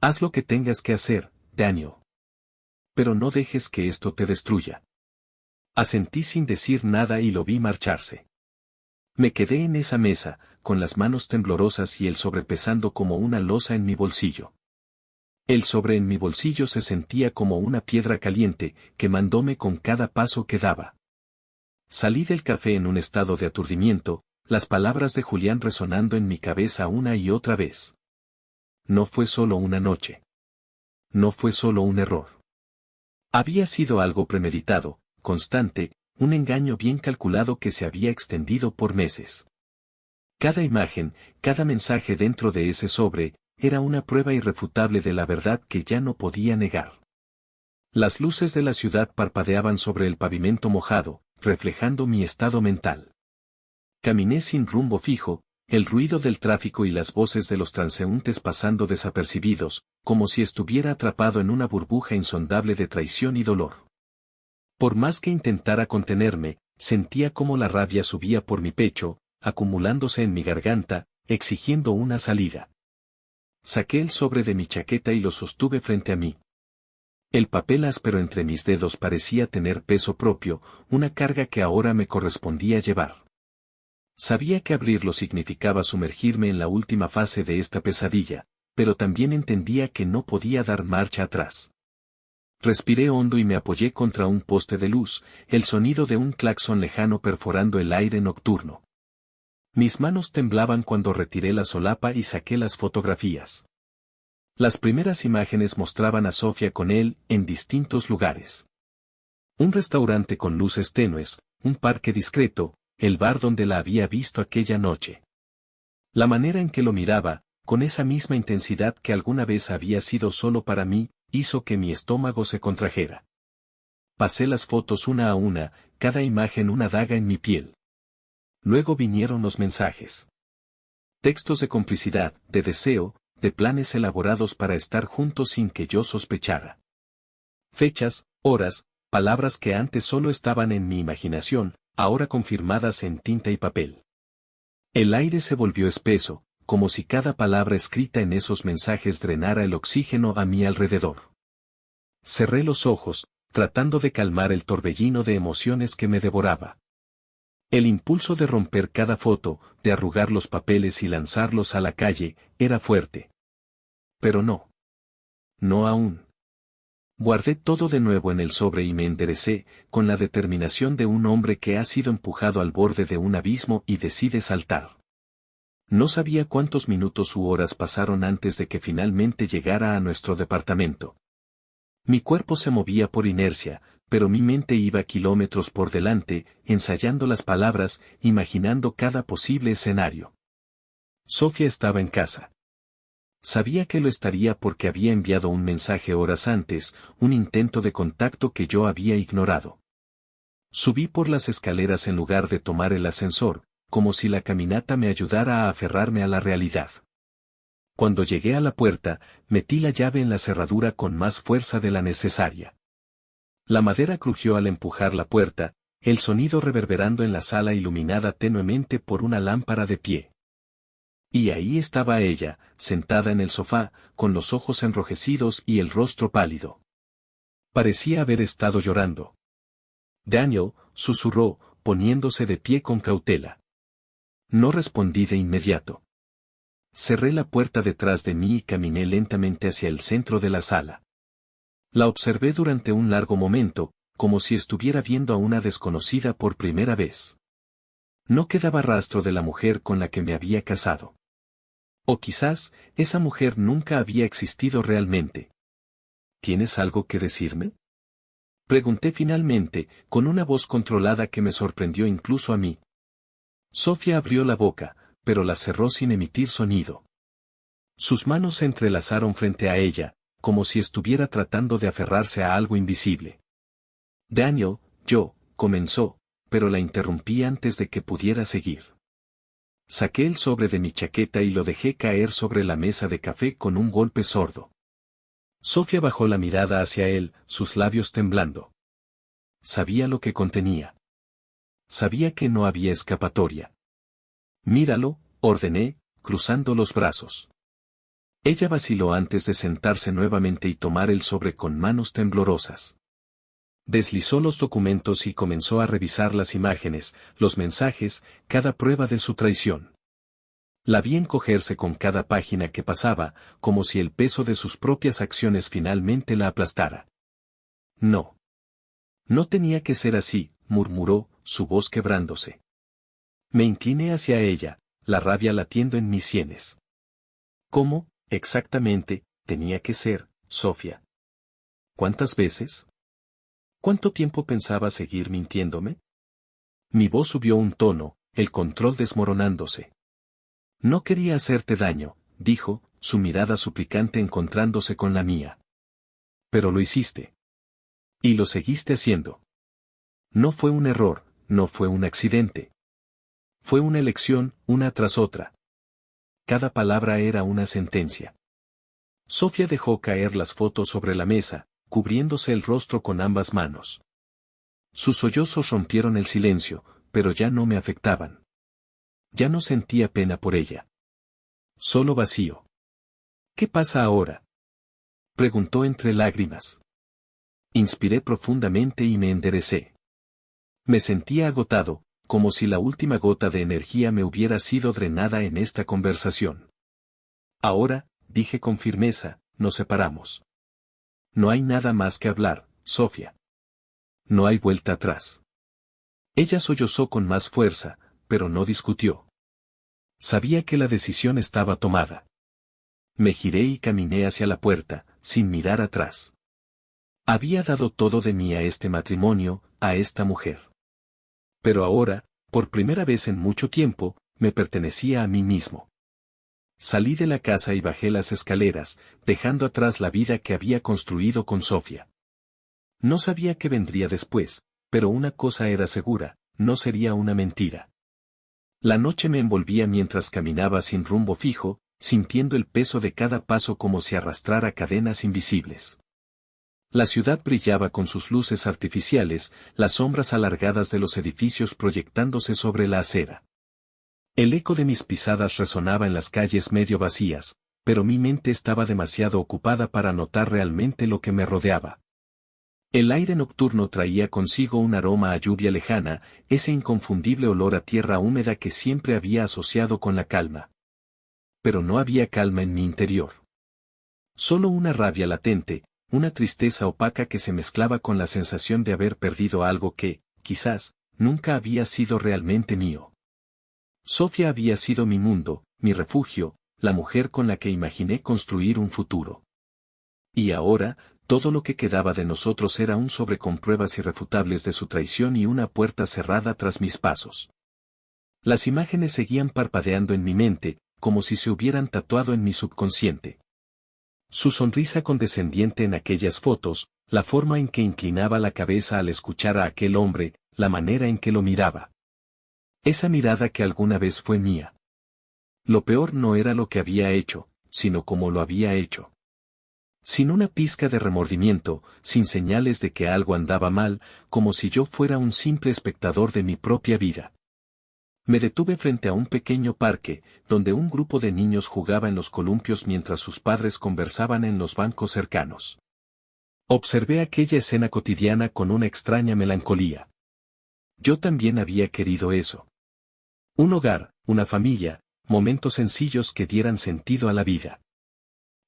Haz lo que tengas que hacer, Daniel. Pero no dejes que esto te destruya. Asentí sin decir nada y lo vi marcharse. Me quedé en esa mesa, con las manos temblorosas y el sobre pesando como una losa en mi bolsillo. El sobre en mi bolsillo se sentía como una piedra caliente, quemándome con cada paso que daba. Salí del café en un estado de aturdimiento, las palabras de Julián resonando en mi cabeza una y otra vez. No fue solo una noche. No fue solo un error. Había sido algo premeditado, constante, un engaño bien calculado que se había extendido por meses. Cada imagen, cada mensaje dentro de ese sobre, era una prueba irrefutable de la verdad que ya no podía negar. Las luces de la ciudad parpadeaban sobre el pavimento mojado, reflejando mi estado mental. Caminé sin rumbo fijo, el ruido del tráfico y las voces de los transeúntes pasando desapercibidos, como si estuviera atrapado en una burbuja insondable de traición y dolor. Por más que intentara contenerme, sentía como la rabia subía por mi pecho, acumulándose en mi garganta, exigiendo una salida. Saqué el sobre de mi chaqueta y lo sostuve frente a mí. El papel áspero entre mis dedos parecía tener peso propio, una carga que ahora me correspondía llevar. Sabía que abrirlo significaba sumergirme en la última fase de esta pesadilla, pero también entendía que no podía dar marcha atrás. Respiré hondo y me apoyé contra un poste de luz, el sonido de un claxon lejano perforando el aire nocturno. Mis manos temblaban cuando retiré la solapa y saqué las fotografías. Las primeras imágenes mostraban a Sofía con él, en distintos lugares. Un restaurante con luces tenues, un parque discreto, el bar donde la había visto aquella noche. La manera en que lo miraba, con esa misma intensidad que alguna vez había sido solo para mí, hizo que mi estómago se contrajera. Pasé las fotos una a una, cada imagen una daga en mi piel. Luego vinieron los mensajes. Textos de complicidad, de deseo, de planes elaborados para estar juntos sin que yo sospechara. Fechas, horas, palabras que antes solo estaban en mi imaginación, ahora confirmadas en tinta y papel. El aire se volvió espeso, como si cada palabra escrita en esos mensajes drenara el oxígeno a mi alrededor. Cerré los ojos, tratando de calmar el torbellino de emociones que me devoraba. El impulso de romper cada foto, de arrugar los papeles y lanzarlos a la calle, era fuerte. Pero no. No aún. Guardé todo de nuevo en el sobre y me enderecé, con la determinación de un hombre que ha sido empujado al borde de un abismo y decide saltar. No sabía cuántos minutos u horas pasaron antes de que finalmente llegara a nuestro departamento. Mi cuerpo se movía por inercia, pero mi mente iba kilómetros por delante, ensayando las palabras, imaginando cada posible escenario. Sofía estaba en casa. Sabía que lo estaría porque había enviado un mensaje horas antes, un intento de contacto que yo había ignorado. Subí por las escaleras en lugar de tomar el ascensor, como si la caminata me ayudara a aferrarme a la realidad. Cuando llegué a la puerta, metí la llave en la cerradura con más fuerza de la necesaria. La madera crujió al empujar la puerta, el sonido reverberando en la sala iluminada tenuemente por una lámpara de pie. Y ahí estaba ella, sentada en el sofá, con los ojos enrojecidos y el rostro pálido. Parecía haber estado llorando. Daniel, susurró, poniéndose de pie con cautela. No respondí de inmediato. Cerré la puerta detrás de mí y caminé lentamente hacia el centro de la sala. La observé durante un largo momento, como si estuviera viendo a una desconocida por primera vez. No quedaba rastro de la mujer con la que me había casado. O quizás, esa mujer nunca había existido realmente. ¿Tienes algo que decirme? Pregunté finalmente, con una voz controlada que me sorprendió incluso a mí. Sofía abrió la boca, pero la cerró sin emitir sonido. Sus manos se entrelazaron frente a ella, como si estuviera tratando de aferrarse a algo invisible. Daniel, comenzó, pero la interrumpí antes de que pudiera seguir. Saqué el sobre de mi chaqueta y lo dejé caer sobre la mesa de café con un golpe sordo. Sofía bajó la mirada hacia él, sus labios temblando. Sabía lo que contenía. Sabía que no había escapatoria. Míralo, ordené, cruzando los brazos. Ella vaciló antes de sentarse nuevamente y tomar el sobre con manos temblorosas. Deslizó los documentos y comenzó a revisar las imágenes, los mensajes, cada prueba de su traición. La vi encogerse con cada página que pasaba, como si el peso de sus propias acciones finalmente la aplastara. No. No tenía que ser así, murmuró, su voz quebrándose. Me incliné hacia ella, la rabia latiendo en mis sienes. ¿Cómo, exactamente, tenía que ser, Sofía? ¿Cuántas veces? ¿Cuánto tiempo pensaba seguir mintiéndome? Mi voz subió un tono, el control desmoronándose. No quería hacerte daño, dijo, su mirada suplicante encontrándose con la mía. Pero lo hiciste. Y lo seguiste haciendo. No fue un error, no fue un accidente. Fue una elección, una tras otra. Cada palabra era una sentencia. Sofía dejó caer las fotos sobre la mesa, cubriéndose el rostro con ambas manos. Sus sollozos rompieron el silencio, pero ya no me afectaban. Ya no sentía pena por ella. Solo vacío. ¿Qué pasa ahora?, preguntó entre lágrimas. Inspiré profundamente y me enderecé. Me sentía agotado, como si la última gota de energía me hubiera sido drenada en esta conversación. Ahora, dije con firmeza, nos separamos. No hay nada más que hablar, Sofía. No hay vuelta atrás. Ella sollozó con más fuerza, pero no discutió. Sabía que la decisión estaba tomada. Me giré y caminé hacia la puerta, sin mirar atrás. Había dado todo de mí a este matrimonio, a esta mujer. Pero ahora, por primera vez en mucho tiempo, me pertenecía a mí mismo. Salí de la casa y bajé las escaleras, dejando atrás la vida que había construido con Sofía. No sabía qué vendría después, pero una cosa era segura, no sería una mentira. La noche me envolvía mientras caminaba sin rumbo fijo, sintiendo el peso de cada paso como si arrastrara cadenas invisibles. La ciudad brillaba con sus luces artificiales, las sombras alargadas de los edificios proyectándose sobre la acera. El eco de mis pisadas resonaba en las calles medio vacías, pero mi mente estaba demasiado ocupada para notar realmente lo que me rodeaba. El aire nocturno traía consigo un aroma a lluvia lejana, ese inconfundible olor a tierra húmeda que siempre había asociado con la calma. Pero no había calma en mi interior. Solo una rabia latente, una tristeza opaca que se mezclaba con la sensación de haber perdido algo que, quizás, nunca había sido realmente mío. Sofía había sido mi mundo, mi refugio, la mujer con la que imaginé construir un futuro. Y ahora, todo lo que quedaba de nosotros era un sobre con pruebas irrefutables de su traición y una puerta cerrada tras mis pasos. Las imágenes seguían parpadeando en mi mente, como si se hubieran tatuado en mi subconsciente. Su sonrisa condescendiente en aquellas fotos, la forma en que inclinaba la cabeza al escuchar a aquel hombre, la manera en que lo miraba. Esa mirada que alguna vez fue mía. Lo peor no era lo que había hecho, sino cómo lo había hecho. Sin una pizca de remordimiento, sin señales de que algo andaba mal, como si yo fuera un simple espectador de mi propia vida. Me detuve frente a un pequeño parque, donde un grupo de niños jugaba en los columpios mientras sus padres conversaban en los bancos cercanos. Observé aquella escena cotidiana con una extraña melancolía. Yo también había querido eso. Un hogar, una familia, momentos sencillos que dieran sentido a la vida.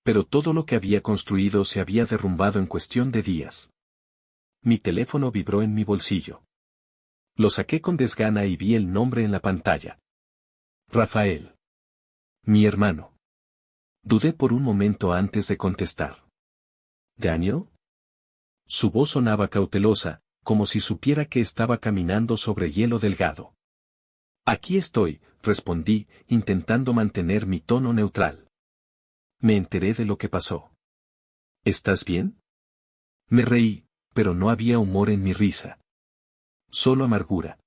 Pero todo lo que había construido se había derrumbado en cuestión de días. Mi teléfono vibró en mi bolsillo. Lo saqué con desgana y vi el nombre en la pantalla. Rafael. Mi hermano. Dudé por un momento antes de contestar. ¿Daniel? Su voz sonaba cautelosa, como si supiera que estaba caminando sobre hielo delgado. Aquí estoy, respondí, intentando mantener mi tono neutral. Me enteré de lo que pasó. ¿Estás bien? Me reí, pero no había humor en mi risa. Solo amargura.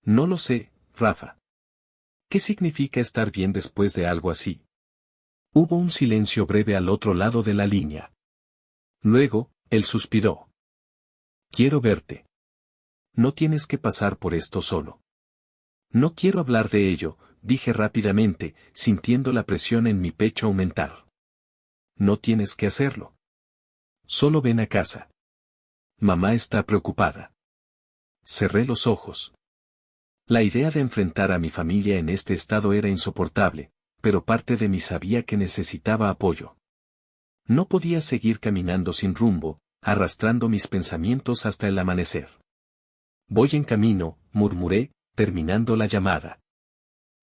No lo sé, Rafa. ¿Qué significa estar bien después de algo así? Hubo un silencio breve al otro lado de la línea. Luego, él suspiró. Quiero verte. No tienes que pasar por esto solo. No quiero hablar de ello, dije rápidamente, sintiendo la presión en mi pecho aumentar. No tienes que hacerlo. Solo ven a casa. Mamá está preocupada. Cerré los ojos. La idea de enfrentar a mi familia en este estado era insoportable, pero parte de mí sabía que necesitaba apoyo. No podía seguir caminando sin rumbo, arrastrando mis pensamientos hasta el amanecer. Voy en camino, murmuré, terminando la llamada.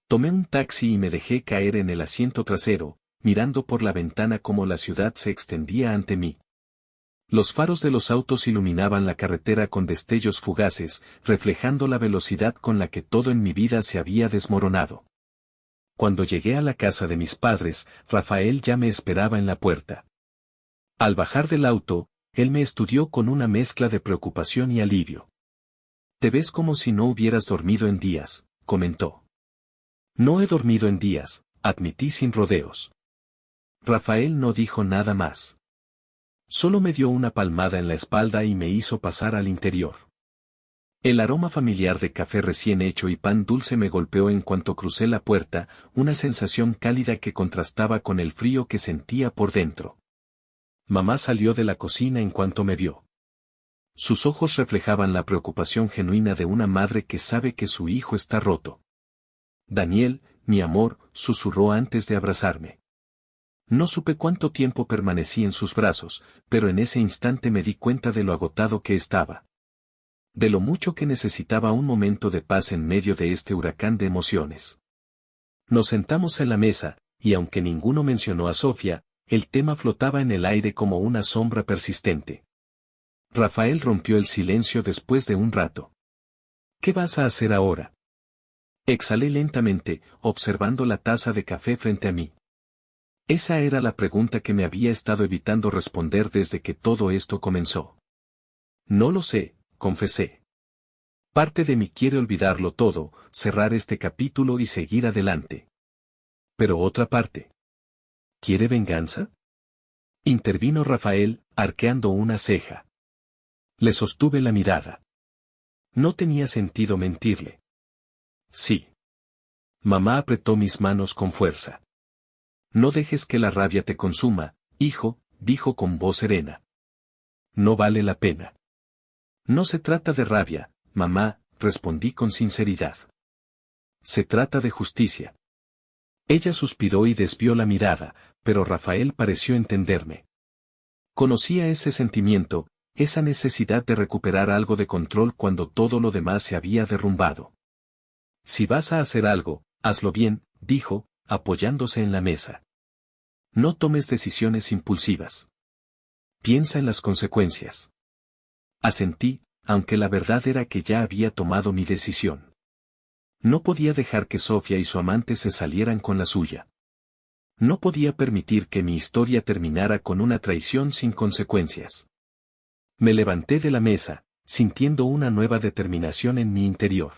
Tomé un taxi y me dejé caer en el asiento trasero, mirando por la ventana cómo la ciudad se extendía ante mí. Los faros de los autos iluminaban la carretera con destellos fugaces, reflejando la velocidad con la que todo en mi vida se había desmoronado. Cuando llegué a la casa de mis padres, Rafael ya me esperaba en la puerta. Al bajar del auto, él me estudió con una mezcla de preocupación y alivio. Te ves como si no hubieras dormido en días, comentó. No he dormido en días, admití sin rodeos. Rafael no dijo nada más. Solo me dio una palmada en la espalda y me hizo pasar al interior. El aroma familiar de café recién hecho y pan dulce me golpeó en cuanto crucé la puerta, una sensación cálida que contrastaba con el frío que sentía por dentro. Mamá salió de la cocina en cuanto me vio. Sus ojos reflejaban la preocupación genuina de una madre que sabe que su hijo está roto. Daniel, mi amor, susurró antes de abrazarme. No supe cuánto tiempo permanecí en sus brazos, pero en ese instante me di cuenta de lo agotado que estaba. De lo mucho que necesitaba un momento de paz en medio de este huracán de emociones. Nos sentamos en la mesa, y aunque ninguno mencionó a Sofía, el tema flotaba en el aire como una sombra persistente. Rafael rompió el silencio después de un rato. ¿Qué vas a hacer ahora? Exhalé lentamente, observando la taza de café frente a mí. Esa era la pregunta que me había estado evitando responder desde que todo esto comenzó. No lo sé, confesé. Parte de mí quiere olvidarlo todo, cerrar este capítulo y seguir adelante. Pero otra parte. ¿Quiere venganza? Intervino Rafael, arqueando una ceja. Le sostuve la mirada. No tenía sentido mentirle. Sí. Mamá apretó mis manos con fuerza. No dejes que la rabia te consuma, hijo, dijo con voz serena. No vale la pena. No se trata de rabia, mamá, respondí con sinceridad. Se trata de justicia. Ella suspiró y desvió la mirada, pero Rafael pareció entenderme. Conocía ese sentimiento, esa necesidad de recuperar algo de control cuando todo lo demás se había derrumbado. Si vas a hacer algo, hazlo bien, dijo, apoyándose en la mesa. No tomes decisiones impulsivas. Piensa en las consecuencias. Asentí, aunque la verdad era que ya había tomado mi decisión. No podía dejar que Sofía y su amante se salieran con la suya. No podía permitir que mi historia terminara con una traición sin consecuencias. Me levanté de la mesa, sintiendo una nueva determinación en mi interior.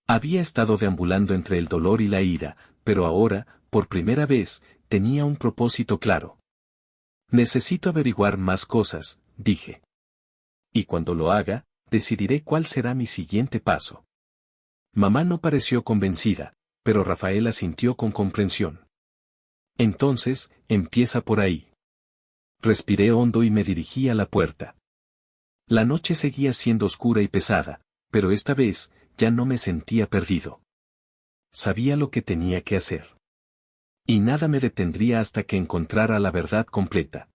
Había estado deambulando entre el dolor y la ira, pero ahora, por primera vez, tenía un propósito claro. Necesito averiguar más cosas, dije. Y cuando lo haga, decidiré cuál será mi siguiente paso. Mamá no pareció convencida, pero Rafael asintió con comprensión. Entonces, empieza por ahí. Respiré hondo y me dirigí a la puerta. La noche seguía siendo oscura y pesada, pero esta vez, ya no me sentía perdido. Sabía lo que tenía que hacer. Y nada me detendría hasta que encontrara la verdad completa.